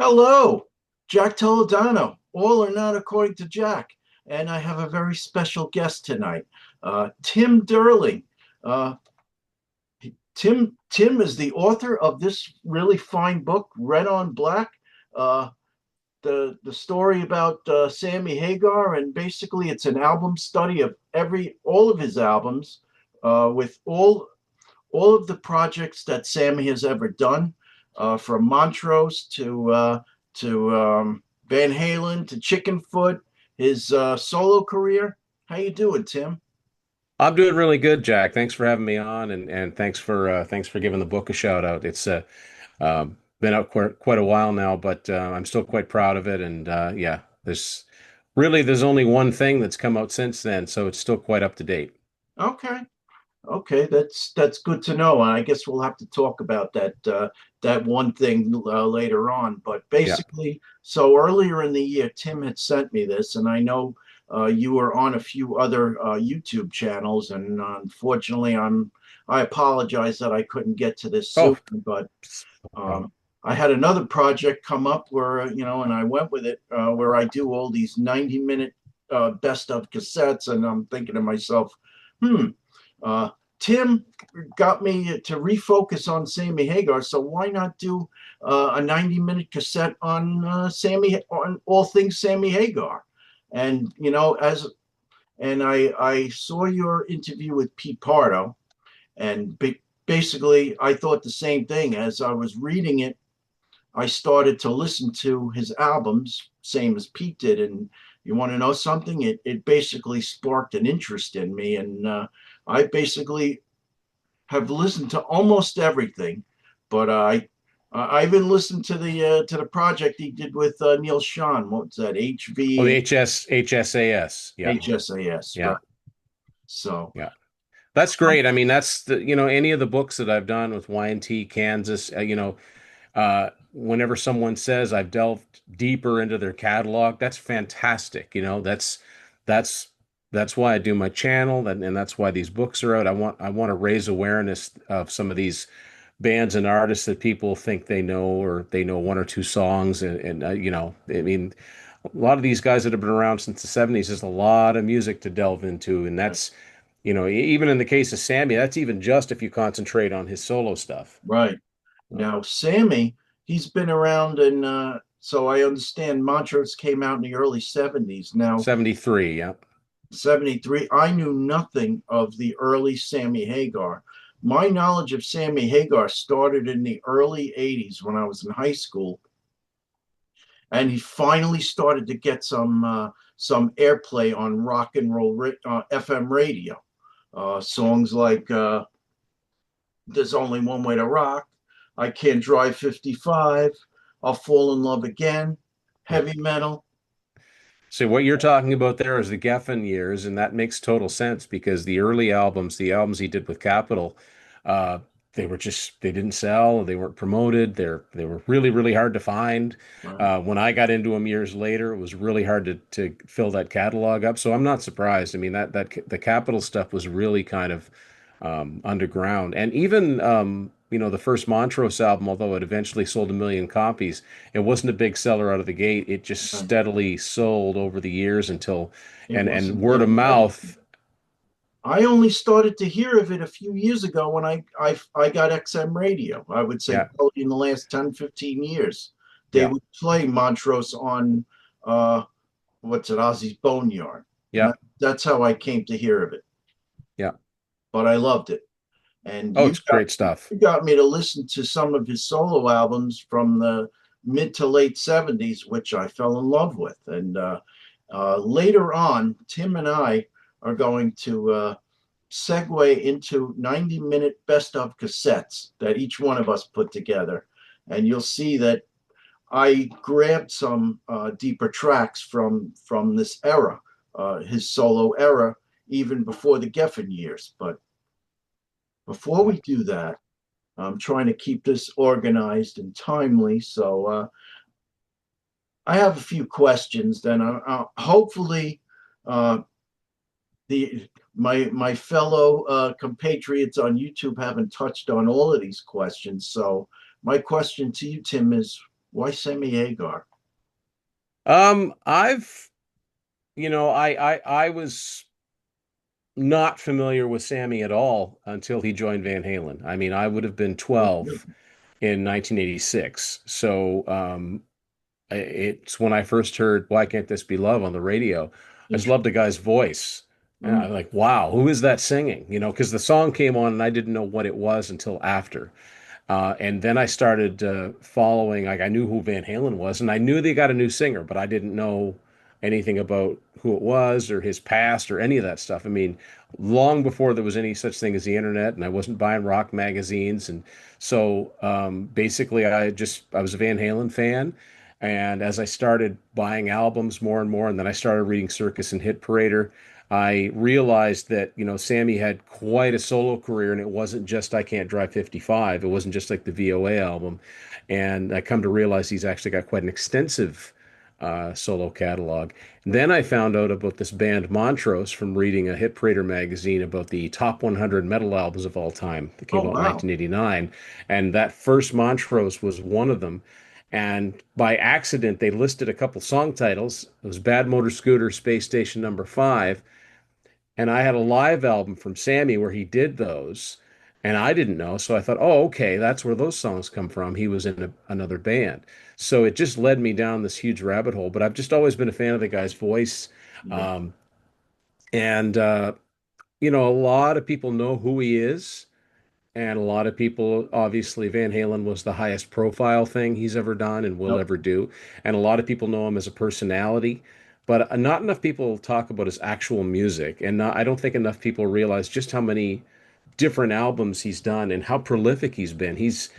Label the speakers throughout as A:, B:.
A: Hello, Jack Toledano. All are not according to Jack. And I have a very special guest tonight, Tim Durling. Uh, Tim is the author of this really fine book, Red on Black, uh, the story about Sammy Hagar, and basically it's an album study of all of his albums, with all of the projects that Sammy has ever done, from Montrose to Van Halen to Chickenfoot, his solo career. How you doing, Tim?
B: I'm doing really good, Jack. Thanks for having me on, and thanks for giving the book a shout out. It's been out quite a while now, but I'm still quite proud of it. And yeah, there's only one thing that's come out since then, so it's still quite up to date.
A: Okay, okay, that's good to know. And I guess we'll have to talk about that one thing later on. But
B: Yeah.
A: basically, so earlier in the year, Tim had sent me this, and I know you were on a few other YouTube channels, and unfortunately, I apologize that I couldn't get to this
B: Oh,
A: soon, but
B: no problem.
A: um, I had another project come up where, and I went with it, where I do all these 90-minute best of cassettes, and I'm thinking to myself, hmm, uh, Tim got me to refocus on Sammy Hagar, so why not do a 90-minute cassette on on all things Sammy Hagar? And I saw your interview with Pete Pardo, and basically I thought the same thing. As I was reading it, I started to listen to his albums, same as Pete did. And you want to know something? It basically sparked an interest in me, and I basically have listened to almost everything. But I even listened to the project he did with Neil Sean. What's that?
B: Oh, the
A: HV
B: HSAS. Yeah.
A: HSAS, right?
B: Yeah.
A: So
B: Yeah. That's great. I mean, that's any of the books that I've done with Y&T Kansas, whenever someone says I've delved deeper into their catalog, that's fantastic. That's that's why I do my channel, and that's why these books are out. I want to raise awareness of some of these bands and artists that people think they know, or they know one or two songs, and I mean, a lot of these guys that have been around since the 70s, there's a lot of music to delve into, and that's even in the case of Sammy, that's even just if you concentrate on his solo stuff.
A: right. Now, Sammy, he's been around, and so I understand Montrose came out in the early 70s. Now,
B: 73, yeah.
A: 73, I knew nothing of the early Sammy Hagar. My knowledge of Sammy Hagar started in the early 80s when I was in high school, and he finally started to get some airplay on rock and roll FM radio. Songs like There's Only One Way to Rock, I Can't Drive 55, I'll Fall in Love Again,
B: Yeah.
A: heavy metal.
B: So what you're talking about there is the Geffen years, and that makes total sense because the early albums, the albums he did with Capitol, uh, they didn't sell, they weren't promoted, they were really really hard to find.
A: Right.
B: When I got into them years later, it was really hard to fill that catalog up. So I'm not surprised. I mean that the Capitol stuff was really kind of underground, and even the first Montrose album, although it eventually sold 1 million copies, it wasn't a big seller out of the gate. It just
A: Right.
B: steadily sold over the years until,
A: It
B: and
A: wasn't
B: word of
A: getting better.
B: mouth.
A: I only started to hear of it a few years ago when I got XM radio. I would say
B: Yeah,
A: probably in the last 10, 15 years. They
B: yeah,
A: would play Montrose on, uh, what's it, Ozzy's Boneyard. And
B: yeah,
A: that's how I came to hear of it.
B: yeah.
A: But I loved it. And
B: Oh, it's great stuff.
A: you got me to listen to some of his solo albums from the mid to late 70s, which I fell in love with. And later on, Tim and I are going to segue into 90-minute best of cassettes that each one of us put together. And you'll see that I grabbed some deeper tracks from this era, his solo era, even before the Geffen years. But before
B: Yeah.
A: we do that, I'm trying to keep this organized and timely. So I have a few questions. Then hopefully uh, the my fellow compatriots on YouTube haven't touched on all of these questions. So my question to you, Tim, is Why Sammy Hagar?
B: I've, I was not familiar with Sammy at all until he joined Van Halen. I mean, I would have been
A: Oh,
B: 12
A: really?
B: in 1986. So, it's when I first heard "Why Can't This Be Love" on the radio. I just loved the guy's voice. And
A: Mm,
B: I'm like, wow, who is that singing? Because the song came on and I didn't know what it was until after. And then I started following, like I knew who Van Halen was, and I knew they got a new singer, but I didn't know anything about who it was or his past or any of that stuff. I mean, long before there was any such thing as the internet, and I wasn't buying rock magazines. And so basically, I was a Van Halen fan. And as I started buying albums more and more, and then I started reading Circus and Hit Parader, I realized that, Sammy had quite a solo career and it wasn't just I Can't Drive 55. It wasn't just like the VOA album. And I come to realize he's actually got quite an extensive solo catalog. And then I found out about this band Montrose from reading a Hit Parader magazine about the top 100 metal albums of all time that
A: oh,
B: came out in
A: wow.
B: 1989. And that first Montrose was one of them. And by accident, they listed a couple song titles. It was Bad Motor Scooter, Space Station Number Five, and I had a live album from Sammy where he did those, and I didn't know. So I thought, oh, okay, that's where those songs come from. He was in another band. So it just led me down this huge rabbit hole. But I've just always been a fan of the guy's voice.
A: Yeah.
B: Um, and, a lot of people know who he is. And a lot of people, obviously, Van Halen was the highest profile thing he's ever done and will
A: Yep.
B: ever do. And a lot of people know him as a personality, but not enough people talk about his actual music. And I don't think enough people realize just how many different albums he's done and how prolific he's been. He's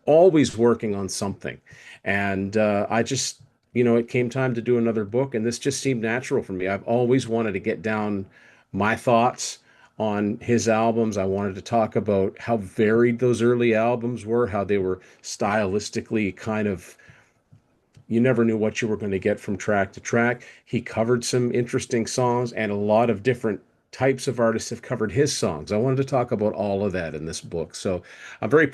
B: always working on something. And I just, it came time to do another book, and this just seemed natural for me. I've always wanted to get down my thoughts on his albums. I wanted to talk about how varied those early albums were, how they were stylistically kind of, you never knew what you were going to get from track to track. He covered some interesting songs, and a lot of different types of artists have covered his songs. I wanted to talk about all of that in this book. So I'm very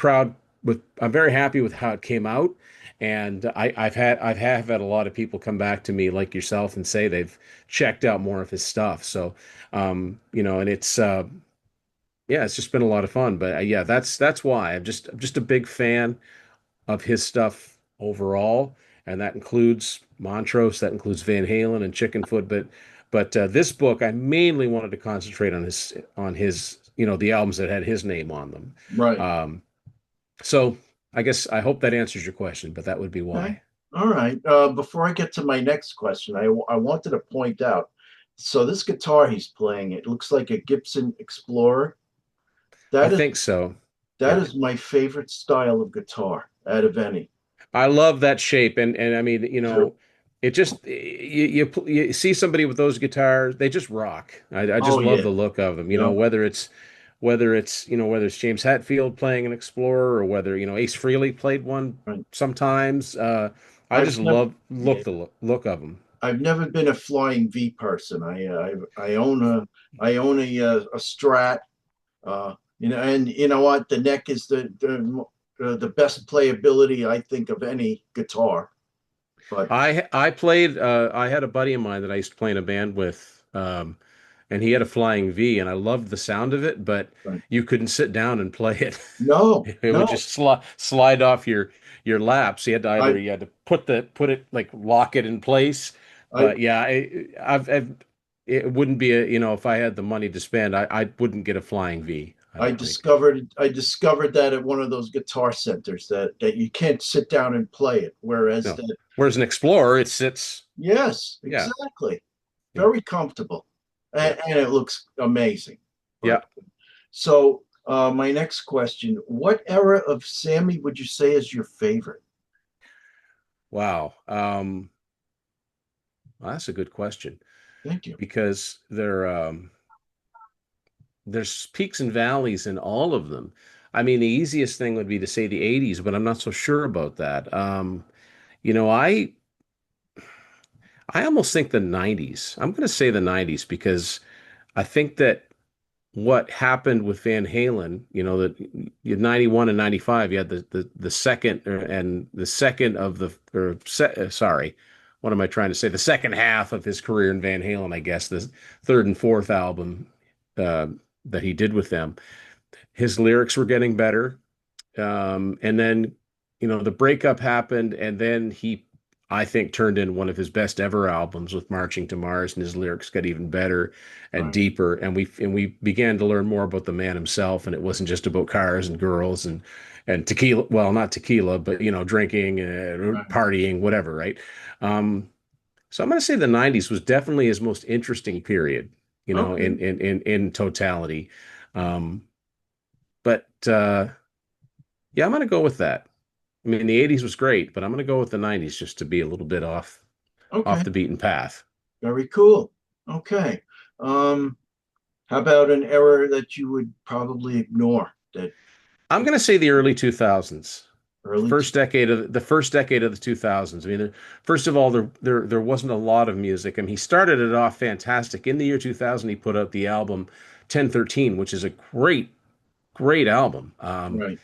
B: happy with how it came out. And I've had a lot of people come back to me like yourself and say they've checked out more of his stuff. So, and yeah, it's just been a lot of fun. But yeah, that's why I'm just a big fan of his stuff overall, and that includes Montrose, that includes Van Halen and Chickenfoot. But this book, I mainly wanted to concentrate on his the albums that had his name on them.
A: Right.
B: Um, so I guess I hope that answers your question, but that would be
A: Okay.
B: why.
A: All right. Before I get to my next question, I wanted to point out. So this guitar he's playing, it looks like a Gibson Explorer.
B: I
A: That is
B: think so.
A: that
B: Yeah.
A: is my favorite style of guitar out of any.
B: I love that shape, and I mean,
A: Too.
B: it just you see somebody with those guitars, they just rock. I just
A: Oh
B: love
A: yeah.
B: the look of them.
A: Yep.
B: Whether it's James Hetfield playing an Explorer or whether Ace Frehley played one
A: Right.
B: sometimes. I
A: I've
B: just
A: never
B: love
A: yeah.
B: look of them.
A: I've never been a flying V person. I own a Strat. And you know what? The neck is the best playability I think of any guitar. But
B: I had a buddy of mine that I used to play in a band with, and he had a flying V, and I loved the sound of it, but
A: but
B: you couldn't sit down and play it.
A: no,
B: It would
A: no.
B: just slide off your laps.
A: I
B: You had to put it like lock it in place.
A: I
B: But yeah, it wouldn't be if I had the money to spend, I wouldn't get a flying V, I don't think.
A: I discovered that at one of those guitar centers that you can't sit down and play it. Whereas
B: No.
A: that
B: Whereas an Explorer, it sits,
A: yes,
B: yeah,
A: exactly.
B: yeah,
A: Very comfortable.
B: yeah,
A: And it looks amazing. But
B: yeah.
A: so my next question, what era of Sammy would you say is your favorite?
B: Wow. Well, that's a good question
A: Thank you.
B: because there's peaks and valleys in all of them. I mean, the easiest thing would be to say the 80s, but I'm not so sure about that. You know, I almost think the 90s. I'm going to say the 90s because I think that what happened with Van Halen, that you had 91 and 95, you had the second and the second of the or se sorry, what am I trying to say? The second half of his career in Van Halen, I guess, the third and fourth album uh, that he did with them. His lyrics were getting better. And then, the breakup happened, and then I think, turned in one of his best ever albums with Marching to Mars, and his lyrics got even better and
A: Right.
B: deeper. And we began to learn more about the man himself, and it wasn't just about cars and girls and tequila. Well, not tequila, but drinking,
A: Right.
B: partying, whatever, right? Um, so I'm going to say the '90s was definitely his most interesting period,
A: Okay.
B: in totality. Um, but yeah, I'm going to go with that. I mean, the '80s was great, but I'm going to go with the '90s just to be a little bit off
A: Okay.
B: the beaten path.
A: Very cool. Okay. Um, how about an error that you would probably ignore that
B: I'm
A: is
B: going to say the early 2000s.
A: early to
B: The first decade of the 2000s. I mean, first of all, there wasn't a lot of music. I mean, he started it off fantastic. In the year 2000, he put out the album 1013, which is a great album.
A: right,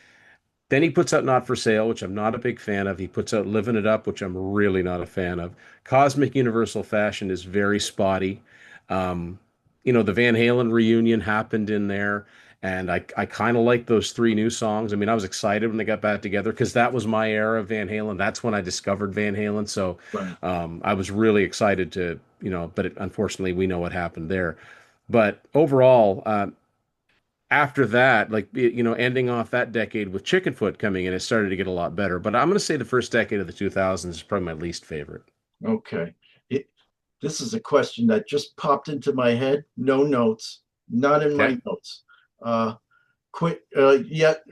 B: Then he puts out Not for Sale, which I'm not a big fan of. He puts out Living It Up, which I'm really not a fan of. Cosmic Universal Fashion is very spotty. Um, the Van Halen reunion happened in there, and I kind of like those three new songs. I mean, I was excited when they got back together because that was my era of Van Halen. That's when I discovered Van Halen. So
A: right.
B: I was really excited but unfortunately, we know what happened there. But overall, after that, like ending off that decade with Chickenfoot coming in, it started to get a lot better. But I'm going to say the first decade of the 2000s is probably my least favorite.
A: Okay. It, this is a question that just popped into my head. No notes, not in
B: Okay.
A: my notes. Uh, quit. Yet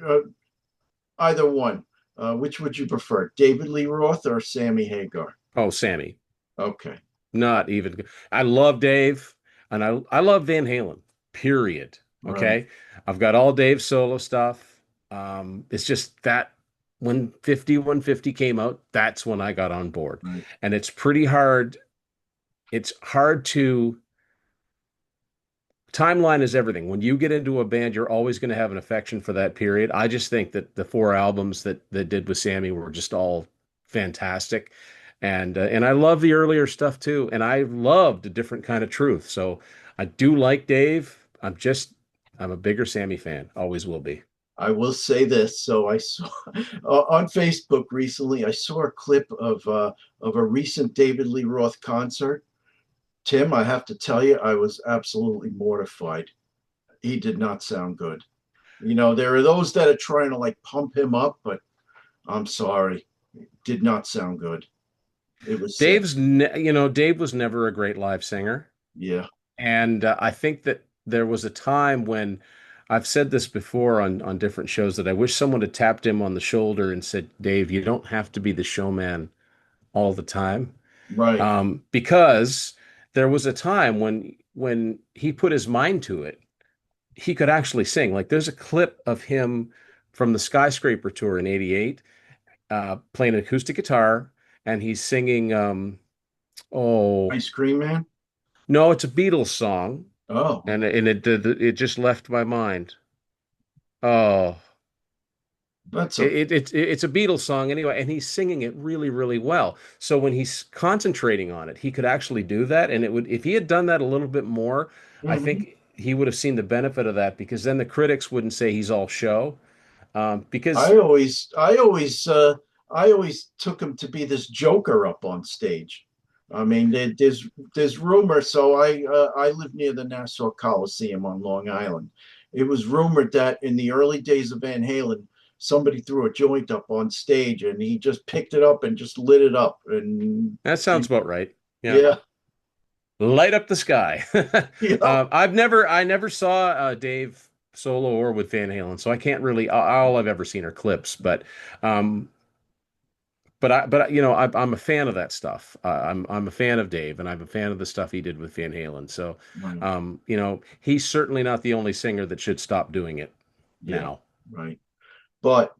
A: either one. Which would you prefer, David Lee Roth or Sammy Hagar?
B: Oh, Sammy.
A: Okay.
B: Not even. I love Dave, and I love Van Halen. Period.
A: Right.
B: Okay. I've got all Dave's solo stuff. It's just that when 5150 came out, that's when I got on board.
A: Right.
B: And it's pretty hard. It's hard to timeline is everything. When you get into a band, you're always going to have an affection for that period. I just think that the four albums that did with Sammy were just all fantastic, and I love the earlier stuff too. And I loved A Different Kind of Truth. So I do like Dave. I'm a bigger Sammy fan. Always will be.
A: I will say this. So I saw on Facebook recently. I saw a clip of a recent David Lee Roth concert. Tim, I have to tell you, I was absolutely mortified. He did not sound good. There are those that are trying to like pump him up, but I'm sorry, did not sound good. It was sad.
B: Dave was never a great live singer.
A: Yeah,
B: And I think that there was a time when I've said this before on different shows that I wish someone had tapped him on the shoulder and said, Dave, you don't have to be the showman all the time.
A: right.
B: Because there was a time when he put his mind to it, he could actually sing. Like there's a clip of him from the Skyscraper tour in '88, playing an acoustic guitar, and he's singing, oh,
A: Ice Cream Man.
B: no, it's a Beatles song,
A: Oh,
B: and it just left my mind. Oh,
A: that's okay.
B: it's a Beatles song anyway, and he's singing it really, really well. So when he's concentrating on it, he could actually do that, and it would if he had done that a little bit more, I
A: Mhm.
B: think he would have seen the benefit of that because then the critics wouldn't say he's all show. Because
A: I always took him to be this joker up on stage. I mean, there's rumor. So I live near the Nassau Coliseum on Long Island. It was rumored that in the early days of Van Halen, somebody threw a joint up on stage and he just picked it up and just lit it up. And
B: that sounds about right. Yeah,
A: yeah,
B: light up the sky.
A: yeah,
B: I never saw Dave solo or with Van Halen, so I can't really. All I've ever seen are clips, um, I'm a fan of that stuff. I'm a fan of Dave, and I'm a fan of the stuff he did with Van Halen. So,
A: right,
B: he's certainly not the only singer that should stop doing it
A: yeah,
B: now.
A: right. But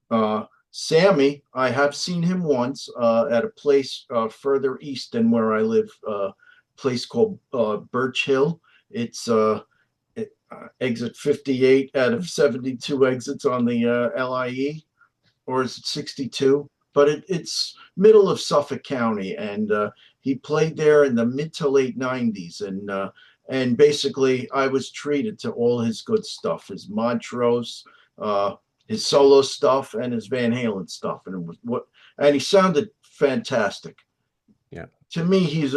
A: Sammy, I have seen him once at a place further east than where I live, place called Birch Hill. It's exit 58 out of 72 exits on the LIE, or is it 62? But it's middle of Suffolk County, and he played there in the mid to late 90s, and basically I was treated to all his good stuff, his Montrose, uh, his solo stuff, and his Van Halen stuff, and it was what, and he sounded fantastic.
B: Yeah.
A: To me he's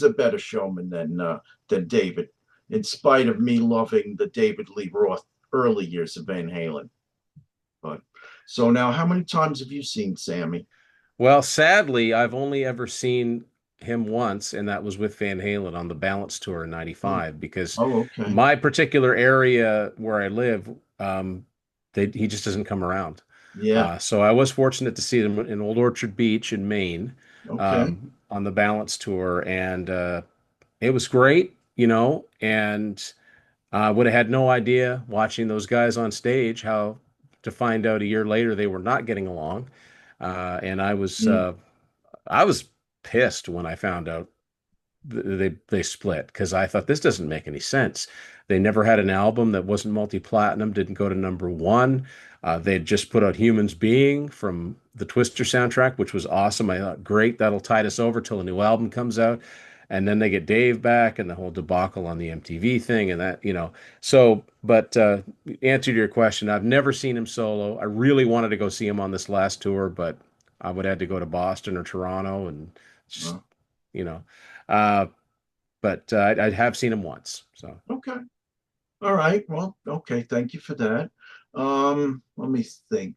A: a better showman than David, in spite of me loving the David Lee Roth early years of Van Halen. But so now, how many times have you seen Sammy?
B: Well, sadly, I've only ever seen him once, and that was with Van Halen on the Balance Tour in
A: Oh,
B: '95, because
A: oh, okay.
B: my particular area where I live, um, he just doesn't come around.
A: Yeah.
B: So I was fortunate to see them in Old Orchard Beach in Maine,
A: Okay.
B: on the Balance Tour, and it was great, and I would have had no idea watching those guys on stage how to find out a year later they were not getting along. And
A: Mm,
B: I was pissed when I found out they split, because I thought this doesn't make any sense. They never had an album that wasn't multi-platinum, didn't go to number one. They had just put out Humans Being from the Twister soundtrack, which was awesome. I thought, great, that'll tide us over till a new album comes out. And then they get Dave back and the whole debacle on the MTV thing and that. So, but answer to your question, I've never seen him solo. I really wanted to go see him on this last tour, but I would have to go to Boston or Toronto and just,
A: uh,
B: you know. Uh, but I have seen him once. So,
A: okay. All right. Well, okay. Thank you for that. Let me think.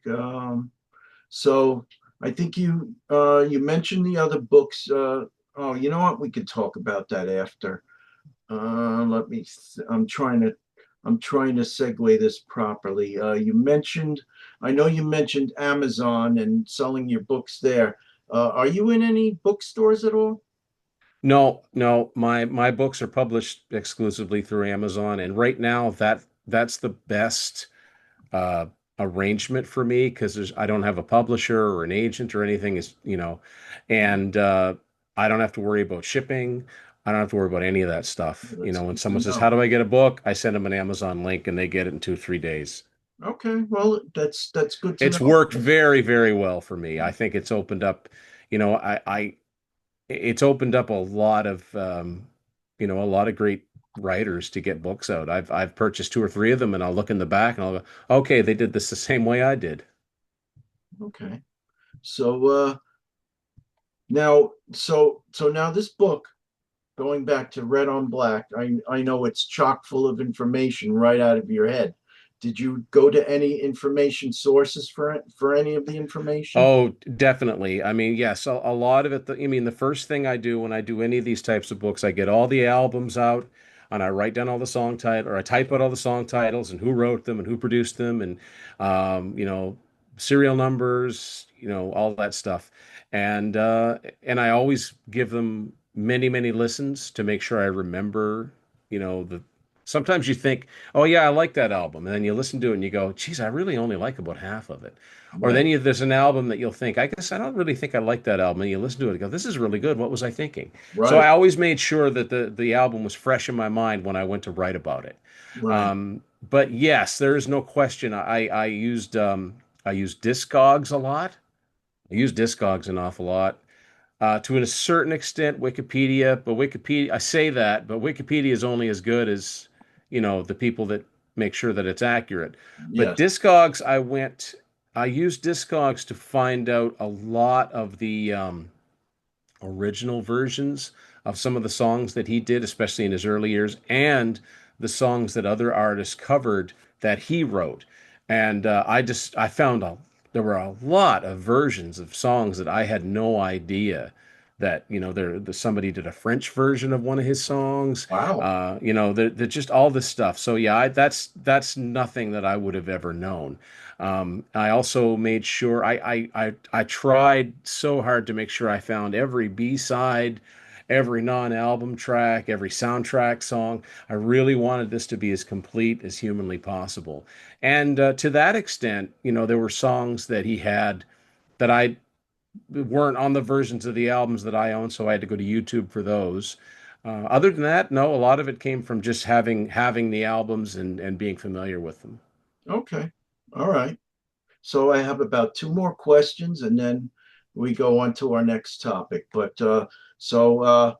A: So I think you mentioned the other books. Oh, you know what? We could talk about that after. Let me. I'm trying to segue this properly. I know you mentioned Amazon and selling your books there. Are you in any bookstores at all?
B: no, no, my books are published exclusively through Amazon, and right now that's the best uh, arrangement for me, because I don't have a publisher or an agent or anything. And I don't have to worry about shipping. I don't have to worry about any of that stuff.
A: That's
B: When
A: good to
B: someone says, "How
A: know.
B: do I get a book?" I send them an Amazon link, and they get it in 2, 3 days.
A: Okay, well, that's good to
B: It's
A: know.
B: worked very, very well for me. I think it's opened up, I it's opened up a lot of great writers to get books out. I've purchased two or three of them, and I'll look in the back and I'll go, okay, they did this the same way I did.
A: Okay, so now this book, going back to Red on Black, I know it's chock full of information right out of your head. Did you go to any information sources for any of the information?
B: Oh, definitely. I mean, yes, a lot of it. The first thing I do when I do any of these types of books, I get all the albums out and I write down all the song title, or I type out all the song titles and who wrote them and who produced them, and um, you know, serial numbers, all that stuff. And I always give them many, many listens to make sure I remember, the sometimes you think, oh yeah, I like that album, and then you listen to it and you go, geez, I really only like about half of it. Or then
A: Right,
B: there's an album that you'll think, I guess I don't really think I like that album. And you listen to it and go, this is really good. What was I thinking? So I
A: right,
B: always made sure that the album was fresh in my mind when I went to write about it.
A: right.
B: But yes, there is no question. I used Discogs a lot. I use Discogs an awful lot. To a certain extent, Wikipedia, but Wikipedia, I say that, but Wikipedia is only as good as, the people that make sure that it's accurate. But
A: Yes.
B: I used Discogs to find out a lot of the original versions of some of the songs that he did, especially in his early years, and the songs that other artists covered that he wrote. And I found there were a lot of versions of songs that I had no idea that somebody did a French version of one of his songs.
A: Wow.
B: They're just all this stuff. So yeah, that's nothing that I would have ever known. I also made sure I tried so hard to make sure I found every B-side, every non-album track, every soundtrack song. I really wanted this to be as complete as humanly possible. And to that extent, there were songs that he had that I weren't on the versions of the albums that I own, so I had to go to YouTube for those. Other than that, no, a lot of it came from just having the albums and being familiar with them.
A: Okay. All right. So I have about two more questions and then we go on to our next topic. But so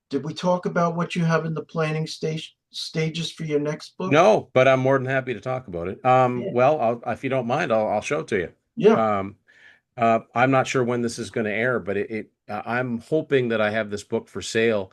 A: did we talk about what you have in the planning stages for your next book?
B: No, but I'm more than happy to talk about it.
A: Yeah.
B: Well, if you don't mind, I'll show it to you.
A: Yeah.
B: I'm not sure when this is going to air, but I'm hoping that I have this book for sale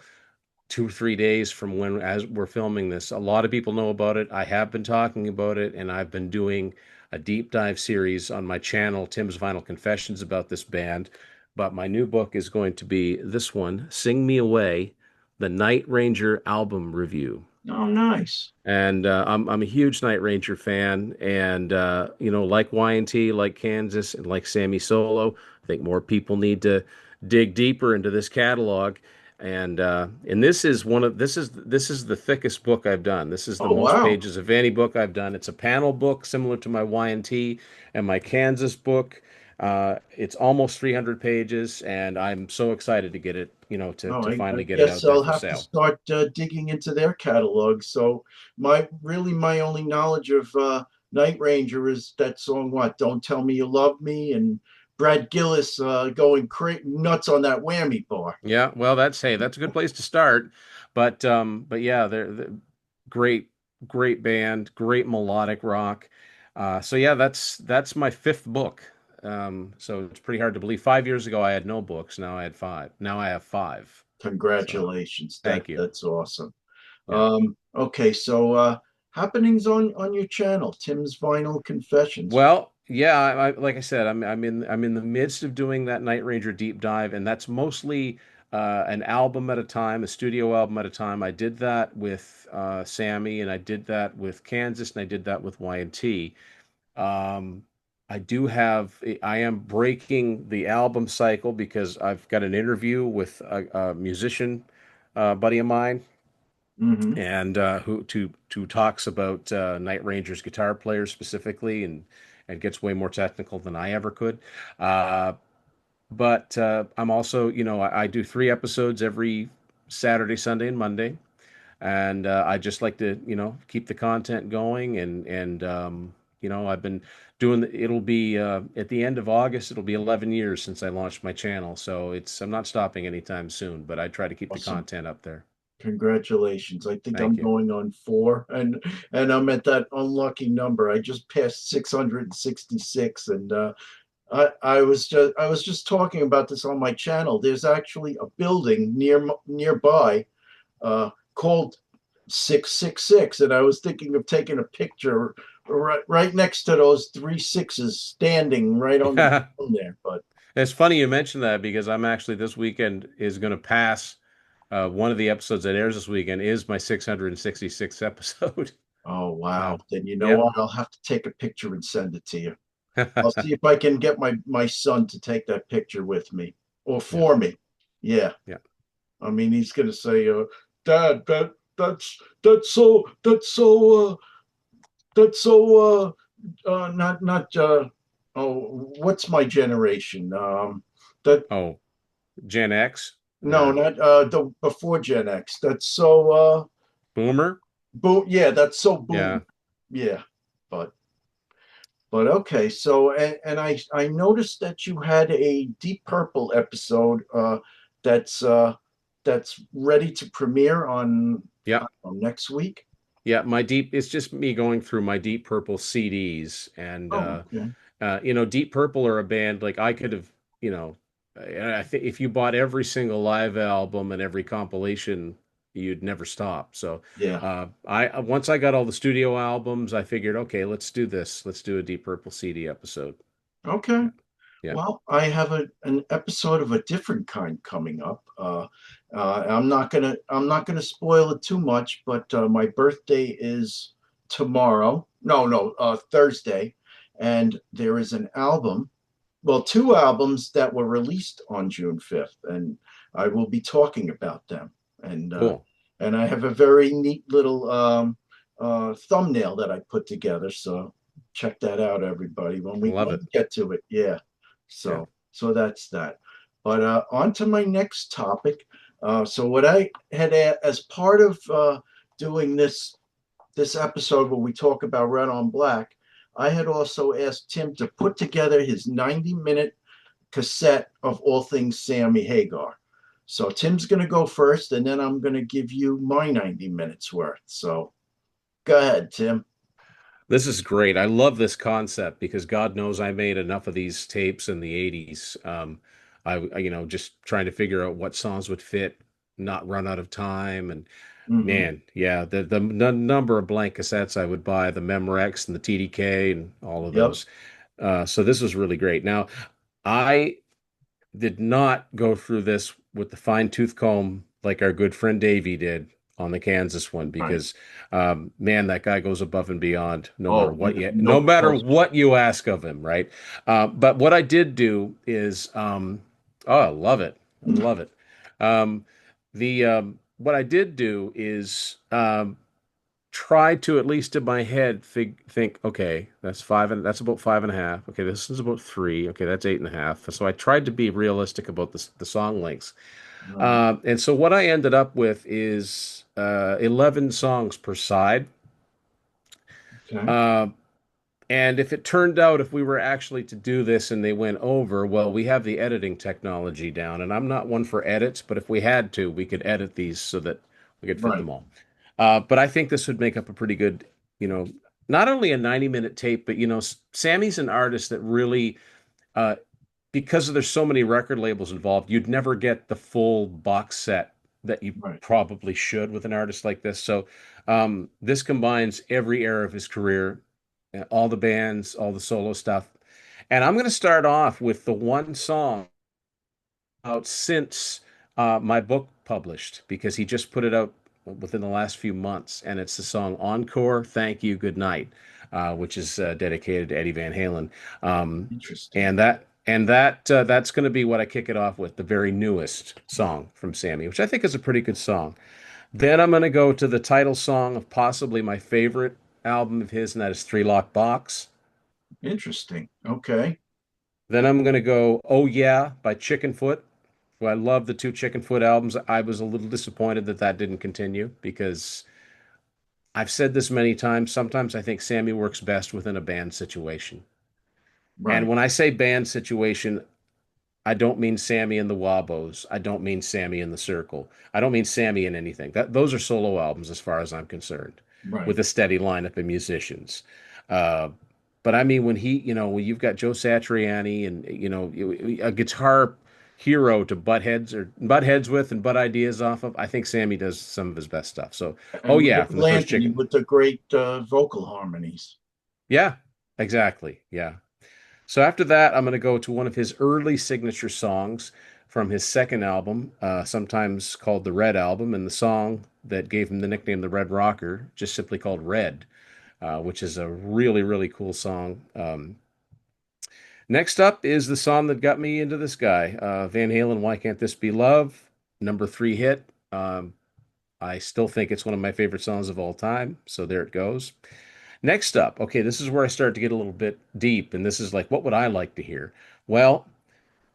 B: 2 or 3 days from when as we're filming this. A lot of people know about it. I have been talking about it, and I've been doing a deep dive series on my channel, Tim's Vinyl Confessions, about this band. But my new book is going to be this one, Sing Me Away, the Night Ranger album review.
A: Oh, nice.
B: And I'm a huge Night Ranger fan, and like Y&T, like Kansas, and like Sammy Solo, I think more people need to dig deeper into this catalog. And this is the thickest book I've done. This is the
A: Oh,
B: most
A: wow.
B: pages of any book I've done. It's a panel book similar to my Y&T and my Kansas book. It's almost 300 pages, and I'm so excited to get it,
A: Oh,
B: to
A: I
B: finally get it
A: guess
B: out there
A: I'll
B: for
A: have to
B: sale.
A: start digging into their catalog. So my only knowledge of Night Ranger is that song, what? Don't Tell Me You Love Me, and Brad Gillis going nuts on that whammy bar.
B: Yeah, well, that's a good place to start. But yeah, they're great, great band, great melodic rock. So yeah, that's my fifth book. So it's pretty hard to believe. 5 years ago, I had no books. Now I had five. Now I have five. So
A: Congratulations.
B: thank you.
A: That's awesome.
B: Yeah.
A: Okay, so happenings on your channel, Tim's Vinyl Confessions.
B: Well, yeah, like I said, I'm in the midst of doing that Night Ranger deep dive, and that's mostly an album at a time, a studio album at a time. I did that with Sammy, and I did that with Kansas, and I did that with Y&T. Um, I am breaking the album cycle because I've got an interview with a musician buddy of mine
A: Mm-hmm.
B: and who talks about Night Ranger's guitar players specifically, and gets way more technical than I ever could. Uh, but I'm also, I do 3 episodes every Saturday, Sunday, and Monday, and I just like to, keep the content going, and I've been it'll be at the end of August, it'll be 11 years since I launched my channel, so I'm not stopping anytime soon, but I try to keep the
A: Awesome.
B: content up there.
A: Congratulations. I think I'm
B: Thank you.
A: going on four and I'm at that unlucky number. I just passed 666 and I was just talking about this on my channel. There's actually a building nearby called 666 and I was thinking of taking a picture right next to those three sixes standing right on the ground there. But
B: It's funny you mentioned that because I'm actually this weekend is going to pass one of the episodes that airs this weekend is my 666th episode.
A: oh wow, then you know
B: Yeah.
A: what? I'll have to take a picture and send it to you. I'll see if I can get my son to take that picture with me or
B: Yeah.
A: for me. Yeah,
B: Yeah.
A: I mean he's gonna say, "Dad, that's so not what's my generation? That
B: Oh, Gen X
A: no,
B: or
A: not the before Gen X. That's so
B: Boomer?
A: boom. Yeah, that's so boom.
B: Yeah.
A: Yeah, but okay, so and I noticed that you had a Deep Purple episode that's uh that's ready to premiere
B: Yeah.
A: on next week.
B: Yeah. It's just me going through my Deep Purple CDs, and
A: Oh, okay.
B: Deep Purple are a band like I could have, you know, I think if you bought every single live album and every compilation, you'd never stop. So,
A: Yeah.
B: I once I got all the studio albums, I figured, okay, let's do this. Let's do a Deep Purple CD episode.
A: Okay.
B: Yeah, yeah,
A: Well, I have an episode of a different kind coming up. I'm not gonna spoil it too much, but my birthday is tomorrow. No, no, Thursday, and there is an album. Well, two albums that were released on June 5th, and I will be talking about them. And
B: cool.
A: I have a very neat little thumbnail that I put together. So check that out, everybody, when we
B: Love it.
A: get to it. Yeah.
B: Yeah.
A: So that's that. But on to my next topic. So what I had as part of doing this episode where we talk about Red on Black, I had also asked Tim to put together his 90-minute cassette of all things Sammy Hagar. So Tim's going to go first, and then I'm going to give you my 90 minutes worth. So go ahead, Tim.
B: This is great. I love this concept because God knows I made enough of these tapes in the 80s. Just trying to figure out what songs would fit, not run out of time. And
A: Hmm.
B: man, yeah, the number of blank cassettes I would buy, the Memorex and the TDK and all of
A: Yep.
B: those. So this was really great. Now, I did not go through this with the fine tooth comb like our good friend Davey did on the Kansas one
A: Right.
B: because man, that guy goes above and beyond
A: Oh, yeah,
B: no
A: no
B: matter
A: question.
B: what you ask of him, right? But what I did do is oh, I love it. I love it. The What I did do is try to, at least in my head, think, okay, that's about five and a half. Okay, this is about three. Okay, that's eight and a half. So I tried to be realistic about the song lengths.
A: Right.
B: And so what I ended up with is 11 songs per side.
A: Okay.
B: Uh, and if it turned out, if we were actually to do this and they went over, well, we have the editing technology down. And I'm not one for edits, but if we had to, we could edit these so that we could fit
A: Right.
B: them all. But I think this would make up a pretty good, you know, not only a 90-minute tape, but, Sammy's an artist that really, uh, because there's so many record labels involved, you'd never get the full box set that you
A: Right.
B: probably should with an artist like this. So this combines every era of his career, all the bands, all the solo stuff. And I'm going to start off with the one song out since my book published because he just put it out within the last few months, and it's the song "Encore, Thank You, Good Night," which is dedicated to Eddie Van Halen, um,
A: Interesting.
B: and that's going to be what I kick it off with, the very newest song from Sammy, which I think is a pretty good song. Then I'm going to go to the title song of possibly my favorite album of his, and that is Three Lock Box.
A: Interesting. Okay.
B: Then I'm going to go "Oh Yeah" by Chickenfoot. Well, I love the two Chickenfoot albums. I was a little disappointed that that didn't continue because I've said this many times. Sometimes I think Sammy works best within a band situation. And
A: Right.
B: when I say band situation, I don't mean Sammy and the Wabos. I don't mean Sammy and the Circle. I don't mean Sammy in anything. Those are solo albums as far as I'm concerned,
A: Right.
B: with a steady lineup of musicians. Uh, but I mean, when you've got Joe Satriani and a guitar hero to butt heads with and butt ideas off of, I think Sammy does some of his best stuff. So, oh
A: And
B: yeah, from
A: Michael
B: the first
A: Anthony
B: Chicken.
A: with the great vocal harmonies.
B: Yeah, exactly. Yeah. So after that, I'm going to go to one of his early signature songs from his second album, sometimes called the Red Album, and the song that gave him the nickname the Red Rocker, just simply called Red, which is a really, really cool song. Next up is the song that got me into this guy, Van Halen, Why Can't This Be Love? Number three hit. I still think it's one of my favorite songs of all time, so there it goes. Next up, okay, this is where I start to get a little bit deep, and this is like, what would I like to hear? Well,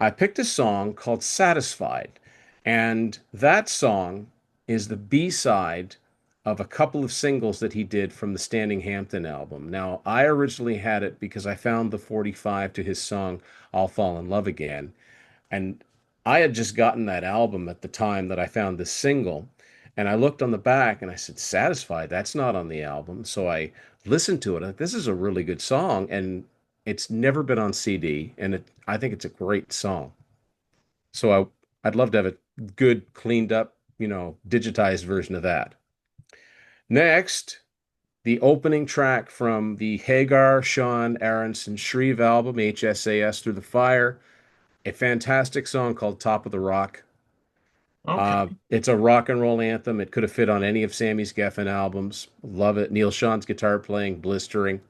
B: I picked a song called Satisfied, and that song is the B-side of a couple of singles that he did from the Standing Hampton album. Now, I originally had it because I found the 45 to his song I'll Fall in Love Again, and I had just gotten that album at the time that I found this single. And I looked on the back and I said, Satisfied, that's not on the album. So I listened to it. And this is a really good song. And it's never been on CD. And I think it's a great song. So I'd love to have a good, cleaned up, digitized version of that. Next, the opening track from the Hagar, Sean, Aronson, Shreve album, HSAS Through the Fire, a fantastic song called Top of the Rock.
A: Okay.
B: It's a rock and roll anthem. It could have fit on any of Sammy's Geffen albums. Love it. Neil Sean's guitar playing, blistering.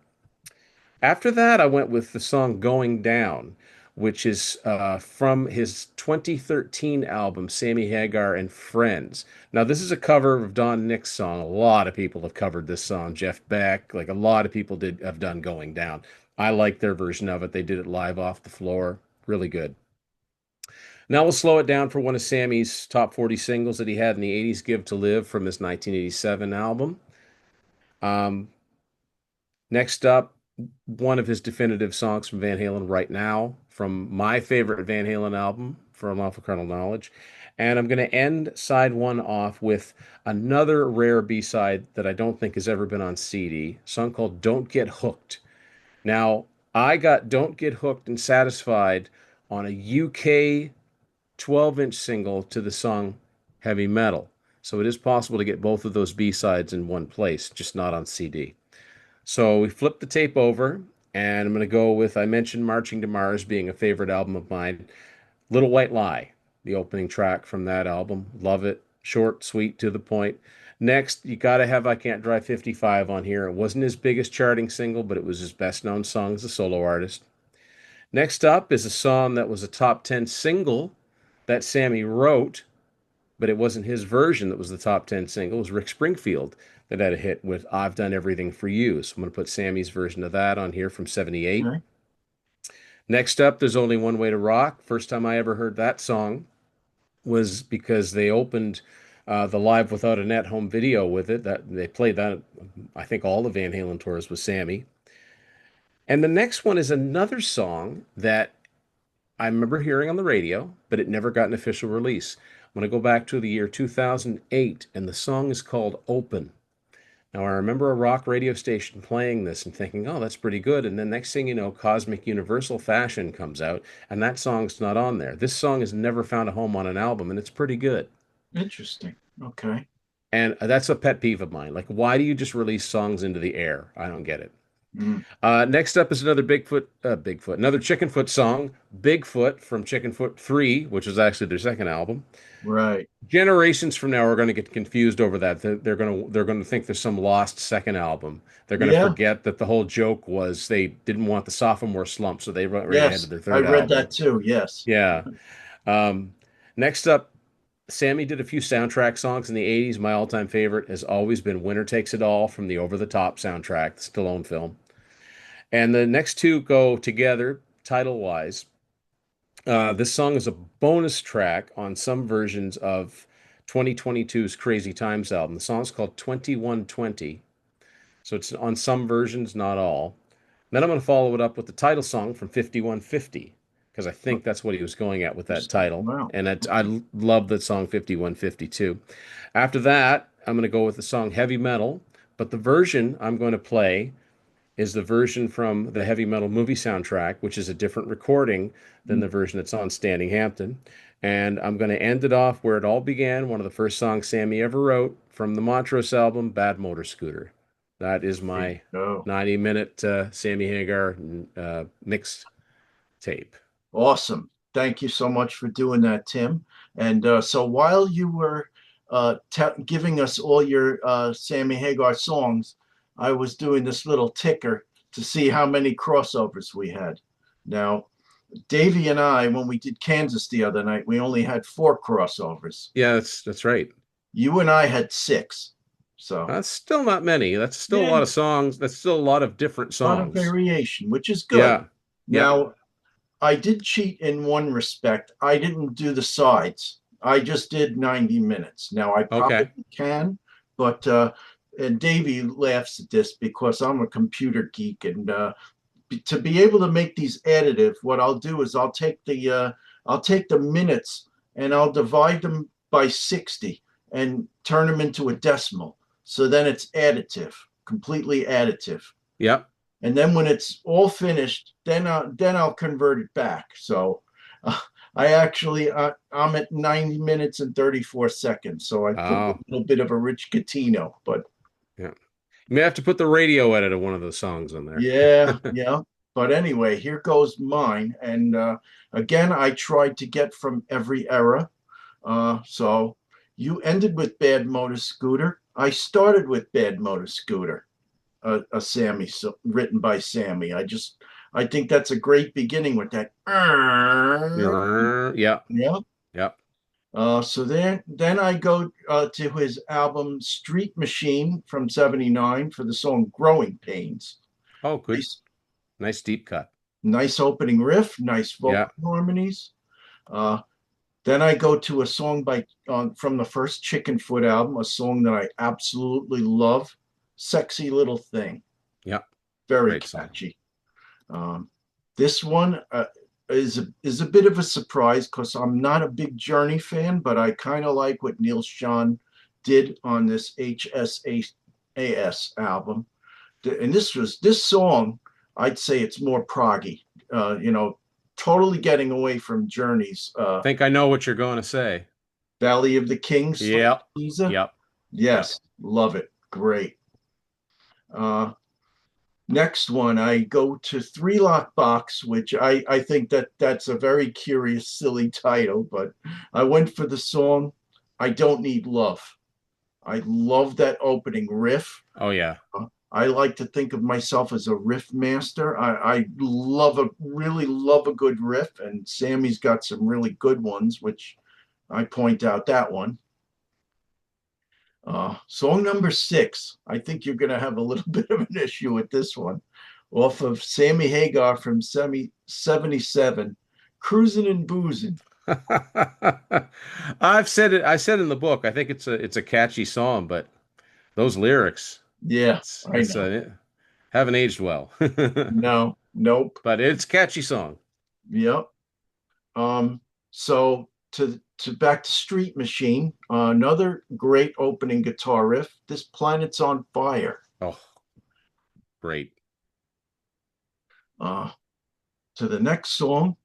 B: After that, I went with the song Going Down, which is from his 2013 album, Sammy Hagar and Friends. Now, this is a cover of Don Nick's song. A lot of people have covered this song. Jeff Beck, like a lot of people have done Going Down. I like their version of it. They did it live off the floor. Really good. Now we'll slow it down for one of Sammy's top 40 singles that he had in the 80s, Give to Live from his 1987 album. Um, Next up, one of his definitive songs from Van Halen, Right Now, from my favorite Van Halen album, From Awful Carnal Knowledge. And I'm going to end side one off with another rare B-side that I don't think has ever been on CD, a song called Don't Get Hooked. Now, I got Don't Get Hooked and Satisfied on a UK 12-inch single to the song Heavy Metal. So it is possible to get both of those B-sides in one place, just not on CD. So we flipped the tape over, and I'm going to go with I mentioned Marching to Mars being a favorite album of mine. Little White Lie, the opening track from that album. Love it. Short, sweet, to the point. Next, you got to have I Can't Drive 55 on here. It wasn't his biggest charting single, but it was his best known song as a solo artist. Next up is a song that was a top 10 single that Sammy wrote, but it wasn't his version that was the top 10 single. It was Rick Springfield that had a hit with I've Done Everything for You. So I'm going to put Sammy's version of that on here from 78.
A: Okay.
B: Next up, There's Only One Way to Rock. First time I ever heard that song was because they opened the Live Without a Net home video with it. That they played that, I think, all the Van Halen tours with Sammy. And the next one is another song that I remember hearing on the radio, but it never got an official release. I'm going to go back to the year 2008, and the song is called Open. Now, I remember a rock radio station playing this and thinking, oh, that's pretty good. And then next thing you know, Cosmic Universal Fashion comes out, and that song's not on there. This song has never found a home on an album, and it's pretty good.
A: Interesting. Okay.
B: And that's a pet peeve of mine. Like, why do you just release songs into the air? I don't get it.
A: Mm,
B: Next up is another another Chickenfoot song, Bigfoot from Chickenfoot 3, which is actually their second album.
A: right.
B: Generations from now are going to get confused over that. They're going to think there's some lost second album. They're going to
A: Yeah.
B: forget that the whole joke was they didn't want the sophomore slump, so they went right ahead to
A: Yes.
B: their
A: I
B: third
A: read
B: album.
A: that too. Yes.
B: Yeah. Um, Next up, Sammy did a few soundtrack songs in the 80s. My all-time favorite has always been Winner Takes It All from the Over the Top soundtrack, the Stallone film. And the next two go together title-wise. This song is a bonus track on some versions of 2022's Crazy Times album. The song's called 2120. So it's on some versions, not all. Then I'm going to follow it up with the title song from 5150, because I
A: Oh,
B: think that's what he was going at with that
A: interesting.
B: title.
A: Wow.
B: And
A: Okay.
B: love that song 5150 too. After that, I'm going to go with the song Heavy Metal, but the version I'm going to play is the version from the Heavy Metal movie soundtrack, which is a different recording than
A: Mm,
B: the version that's on Standing Hampton. And I'm going to end it off where it all began, one of the first songs Sammy ever wrote from the Montrose album, Bad Motor Scooter. That is
A: there you
B: my
A: go.
B: 90-minute Sammy Hagar mix tape.
A: Awesome. Thank you so much for doing that, Tim. And so while you were giving us all your Sammy Hagar songs, I was doing this little ticker to see how many crossovers we had. Now, Davey and I, when we did Kansas the other night, we only had four crossovers.
B: Yeah, that's right.
A: You and I had six. So,
B: That's still not many. That's still a
A: yeah,
B: lot of songs. That's still a lot of different
A: a lot of
B: songs.
A: variation, which is good.
B: Yeah. Yep.
A: Now, I did cheat in one respect. I didn't do the sides. I just did 90 minutes. Now I
B: Okay.
A: probably can, but and Davey laughs at this because I'm a computer geek, and to be able to make these additive, what I'll do is I'll take the minutes and I'll divide them by 60 and turn them into a decimal. So then it's additive, completely additive.
B: Yep.
A: And then when it's all finished, then I'll convert it back. So uh, I'm at 90 minutes and 34 seconds. So I put a
B: Oh,
A: little bit of a Rich Catino, but
B: yeah. You may have to put the radio edit of one of those songs in there.
A: yeah, yeah. But anyway, here goes mine. And again, I tried to get from every era. So you ended with Bad Motor Scooter. I started with Bad Motor Scooter, a Sammy, written by Sammy. I think that's a great beginning with that.
B: Yeah.
A: Yeah.
B: Yeah.
A: So then I go to his album Street Machine from '79 for the song Growing Pains.
B: Oh, good.
A: Nice,
B: Nice deep cut.
A: nice opening riff, nice
B: Yeah.
A: vocal harmonies. Uh, Then I go to a song from the first Chicken Foot album, a song that I absolutely love, "Sexy Little Thing."
B: Yeah,
A: Very
B: great song.
A: catchy. Um, this one is a bit of a surprise because I'm not a big Journey fan, but I kind of like what Neil Schon did on this HSAS album. And this song, I'd say it's more proggy. Totally getting away from Journey's
B: Think I know what you're going to say.
A: Valley of the Kings
B: Yep.
A: Giza.
B: Yep. Yep.
A: Yes, love it. Great. Uh, Next one, I go to Three Lock Box, which I think that's a very curious, silly title, but I went for the song "I Don't Need Love." I love that opening riff.
B: Oh yeah.
A: I like to think of myself as a riff master. I really love a good riff, and Sammy's got some really good ones, which I point out that one. Song number 6. I think you're going to have a little bit of an issue with this one. Off of Sammy Hagar from 77, "Cruising and Boozing."
B: I've said it. I said in the book. I think it's a catchy song, but those lyrics,
A: Yeah,
B: it's
A: I
B: it's
A: know.
B: haven't aged well.
A: No, nope.
B: But it's a catchy song.
A: Yep. So to back to Street Machine, another great opening guitar riff. "This Planet's on Fire."
B: Oh, great.
A: Uh, to the next song.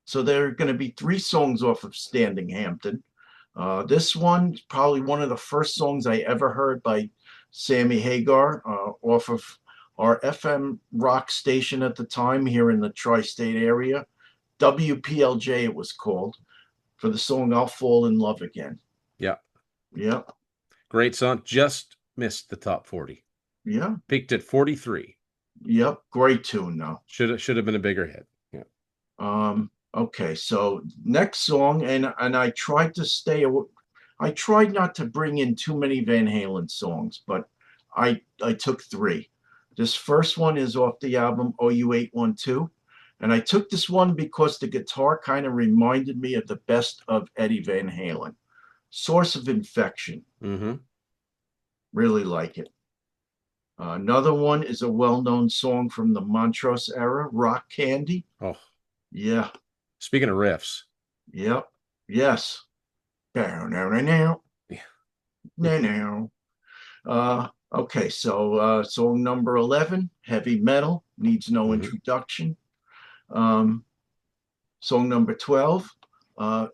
A: So there are going to be 3 songs off of Standing Hampton. This one is probably one of the first songs I ever heard by Sammy Hagar off of our FM rock station at the time here in the tri-state area. WPLJ it was called, for the song "I'll Fall in Love Again."
B: Yeah,
A: Yep,
B: great song. Just missed the top 40.
A: yeah,
B: Peaked at 43.
A: yep. Great tune though.
B: Should have been a bigger hit. Yeah.
A: Okay, so next song, and I tried not to bring in too many Van Halen songs, but I took 3. This first one is off the album OU812, and I took this one because the guitar kind of reminded me of the best of Eddie Van Halen. "Source of Infection."
B: Mm-hmm.
A: Really like it. Another one is a well-known song from the Montrose era, "Rock Candy."
B: Oh,
A: Yeah,
B: speaking of riffs.
A: yep, yes. Now, now, now, now,
B: Yeah.
A: now, now. Okay, so song number 11, "Heavy Metal," needs no
B: Mm-hmm.
A: introduction. Um, Song number 12,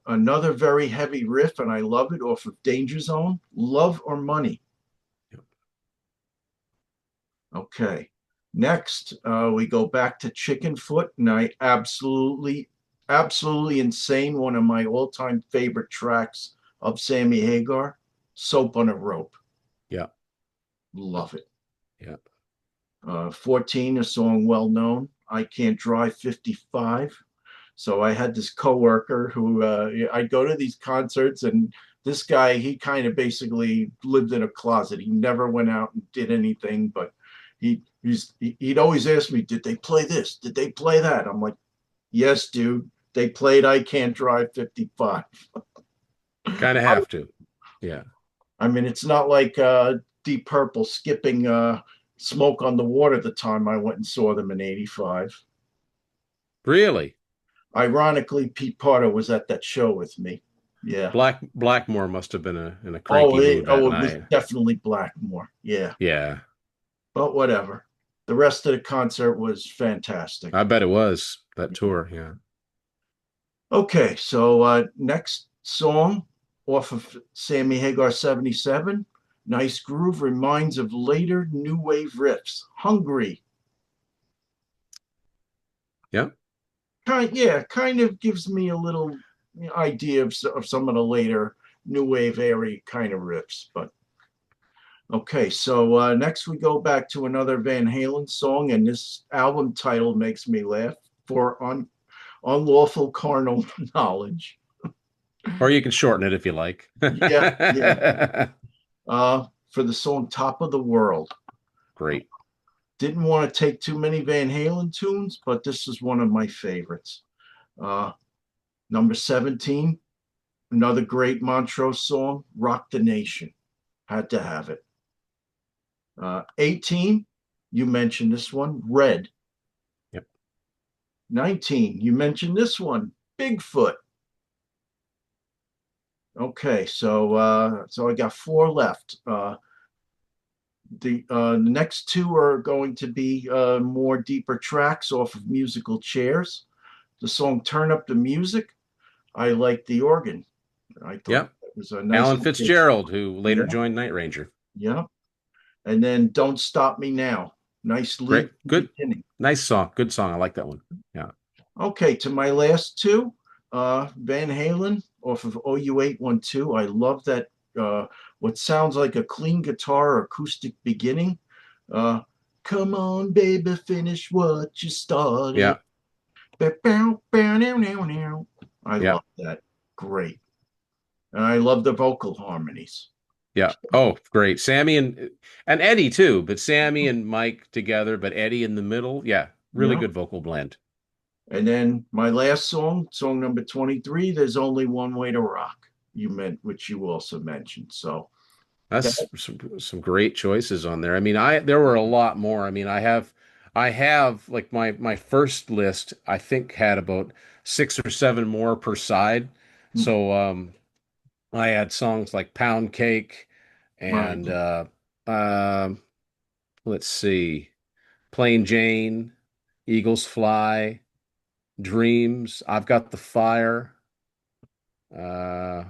A: another very heavy riff, and I love it, off of Danger Zone, "Love or Money."
B: Yep.
A: Okay, next we go back to Chicken Foot, and I absolutely insane, one of my all-time favorite tracks of Sammy Hagar, "Soap on a Rope."
B: Yeah.
A: Love it.
B: Yeah.
A: 14, a song well known, "I Can't Drive 55." So I had this coworker who I'd go to these concerts, and this guy, he kind of basically lived in a closet. He never went out and did anything, but he'd always ask me, "Did they play this? Did they play that?" I'm like, "Yes, dude. They played "I Can't Drive 55."
B: Kind of have to. Yeah.
A: I mean, it's not like Deep Purple skipping "Smoke on the Water" the time I went and saw them in '85.
B: Really?
A: Ironically, Pete Pardo was at that show with me. Yeah.
B: Blackmore must have been in a cranky mood that
A: It was
B: night.
A: definitely Blackmore. Yeah.
B: Yeah.
A: But whatever. The rest of the concert was fantastic.
B: I bet it was that tour. Yeah.
A: Okay, so next song off of Sammy Hagar 77, "Nice Groove," reminds of later new wave riffs. "Hungry."
B: Yeah.
A: Kind of gives me a little idea of some of the later new wave area kind of riffs. But okay, so next we go back to another Van Halen song, and this album title makes me laugh, "For Unlawful Carnal Knowledge."
B: Or you can shorten it if you like.
A: Yeah, yeah. For the song "Top of the World."
B: Great.
A: Didn't want to take too many Van Halen tunes, but this is one of my favorites. Uh, Number 17, another great Montrose song, Rock the Nation. Had to have it. 18, you mentioned this one, Red.
B: Yep.
A: 19, you mentioned this one, Bigfoot. Okay, so I got four left. The next two are going to be more deeper tracks off of musical chairs. The song "Turn Up the Music." I like the organ. I thought
B: Yep.
A: that was a nice
B: Alan
A: intro song.
B: Fitzgerald, who later
A: Yeah,
B: joined Night Ranger.
A: yeah. And then "Don't Stop Me Now." Nice
B: Great.
A: lead
B: Good.
A: beginning.
B: Nice song. Good song. I like that one. Yeah.
A: Okay, to my last two, Van Halen off of OU812. I love that, what sounds like a clean guitar acoustic beginning. Uh, Come on, baby, finish what you started.
B: Yeah.
A: I
B: Yeah.
A: love that. Great. And I love the vocal harmonies.
B: Yeah. Oh, great. Sammy and Eddie too, but Sammy and Mike together, but Eddie in the middle. Yeah. Really
A: Yeah.
B: good vocal blend.
A: And then my last song, song number 23, There's Only One Way to Rock, you meant, which you also mentioned. So that,
B: That's some great choices on there. I mean, I there were a lot more. I mean, I have like my first list, I think had about six or seven more per side. So I had songs like Pound Cake
A: right.
B: and um let's see, Plain Jane, Eagles Fly, Dreams, I've Got the Fire. Uh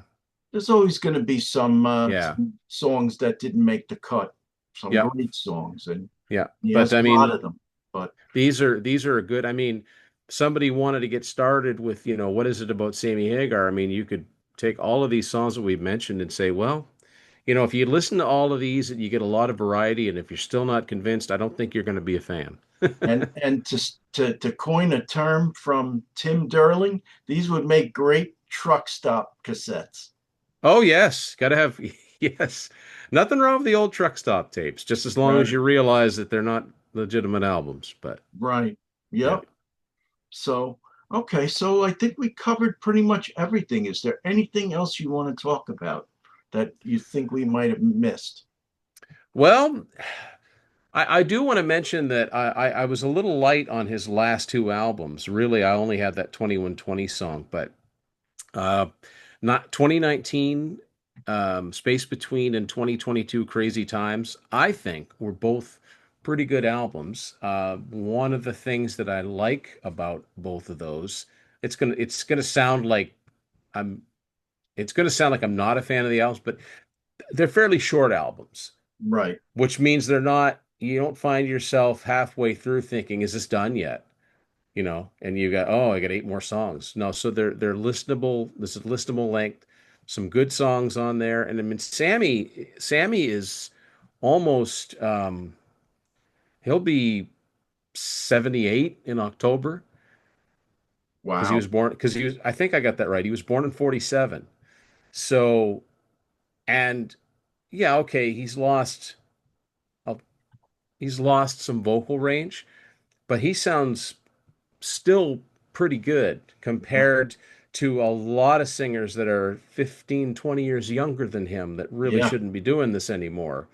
A: There's always going to be
B: yeah.
A: some songs that didn't make the cut, some
B: Yeah.
A: great songs, and
B: Yeah.
A: he
B: But
A: has
B: I
A: a lot
B: mean,
A: of them. But
B: these are good. I mean, somebody wanted to get started with, what is it about Sammy Hagar? I mean, you could take all of these songs that we've mentioned and say, well, if you listen to all of these, you get a lot of variety. And if you're still not convinced, I don't think you're going to be a fan.
A: and to coin a term from Tim Durling, these would make great truck stop cassettes.
B: Oh, yes. Got to have, yes. Nothing wrong with the old truck stop tapes, just as long as
A: Right.
B: you realize that they're not legitimate albums. But
A: Right.
B: yeah.
A: Yep. So, okay, so I think we covered pretty much everything. Is there anything else you want to talk about that you think we might have missed?
B: Well, I do want to mention that I was a little light on his last two albums. Really, I only had that 2120 song, but uh, not 2019, Space Between, and 2022, Crazy Times, I think were both pretty good albums. One of the things that I like about both of those, it's gonna sound like I'm it's gonna sound like I'm not a fan of the albums, but they're fairly short albums,
A: Right.
B: which means you don't find yourself halfway through thinking, is this done yet? And you got, oh, I got eight more songs. No, so they're listenable. This is listenable length, some good songs on there. And I mean, Sammy is almost he'll be 78 in October
A: Wow.
B: because he was I think I got that right. He was born in 47. So, and yeah, okay, uh, he's lost some vocal range, but he sounds still pretty good compared to a lot of singers that are 15, 20 years younger than him that really
A: Yeah.
B: shouldn't be doing this anymore.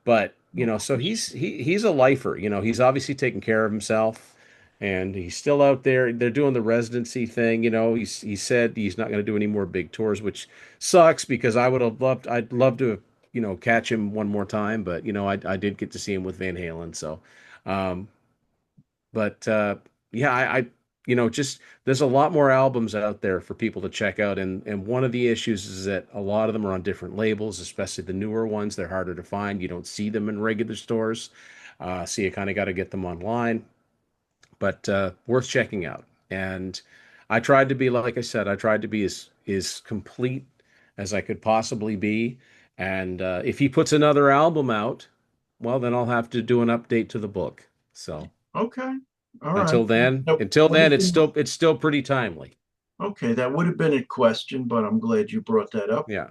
B: But, so he's a lifer. He's obviously taking care of himself and he's still out there. They're doing the residency thing. He said he's not going to do any more big tours, which sucks because I'd love to, catch him one more time. But, I did get to see him with Van Halen. So, um, but yeah, just there's a lot more albums out there for people to check out, and one of the issues is that a lot of them are on different labels, especially the newer ones. They're harder to find. You don't see them in regular stores, so you kind of got to get them online. But worth checking out. And I tried to be, like I said, I tried to be as complete as I could possibly be. And if he puts another album out, well, then I'll have to do an update to the book. So.
A: Okay. All right.
B: Until then,
A: That
B: until
A: would
B: then,
A: have
B: it's
A: been
B: still it's still pretty timely.
A: okay. That would have been a question, but I'm glad you brought that up.
B: Yeah.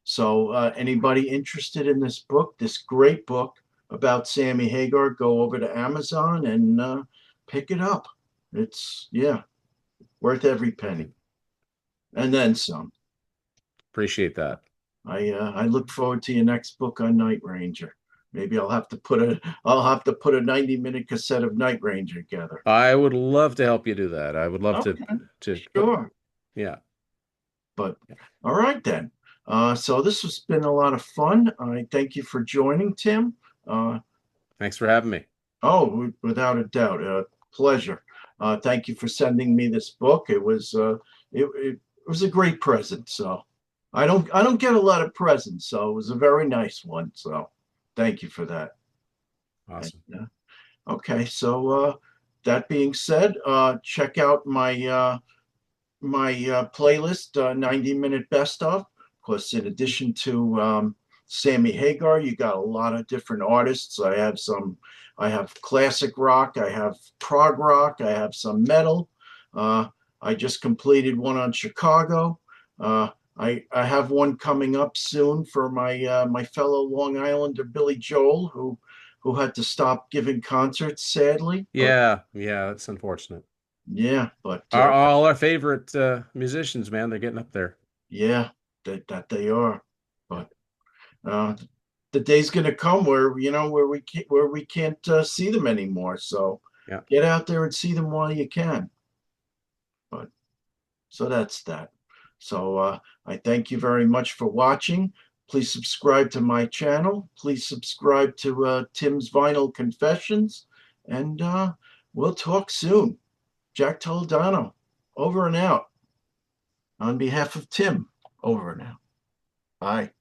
A: So, anybody interested in this book, this great book about Sammy Hagar, go over to Amazon and pick it up. It's, yeah, worth every
B: I think
A: penny. and then some.
B: Appreciate that.
A: I look forward to your next book on Night Ranger. Maybe I'll have to put a 90-minute cassette of Night Ranger together.
B: I would love to help you do that. I would love
A: Okay,
B: to put
A: sure.
B: yeah.
A: But all right then. So this has been a lot of fun. I thank you for joining, Tim. Uh,
B: Thanks for having me.
A: oh, without a doubt, pleasure. Thank you for sending me this book. It was a great present. So I don't get a lot of presents, so it was a very nice one. So thank you for that. And,
B: Awesome.
A: okay, so that being said, check out my playlist, 90-minute best of. Of course, in addition to Sammy Hagar, you got a lot of different artists. I have classic rock, I have prog rock, I have some metal. I just completed one on Chicago. I have one coming up soon for my fellow Long Islander Billy Joel, who had to stop giving concerts sadly. But
B: Yeah, yeah, that's unfortunate.
A: yeah, but
B: All our favorite musicians, man, they're getting up there.
A: yeah, that they are.
B: Yeah,
A: But uh, the day's going to come where where we can't see them anymore. So
B: yeah.
A: get out there and see them while you can. But so that's that. So I thank you very much for watching. Please subscribe to my channel. Please subscribe to Tim's Vinyl Confessions, and we'll talk soon. Jack Toledano, over and out. On behalf of Tim, over and out. Bye.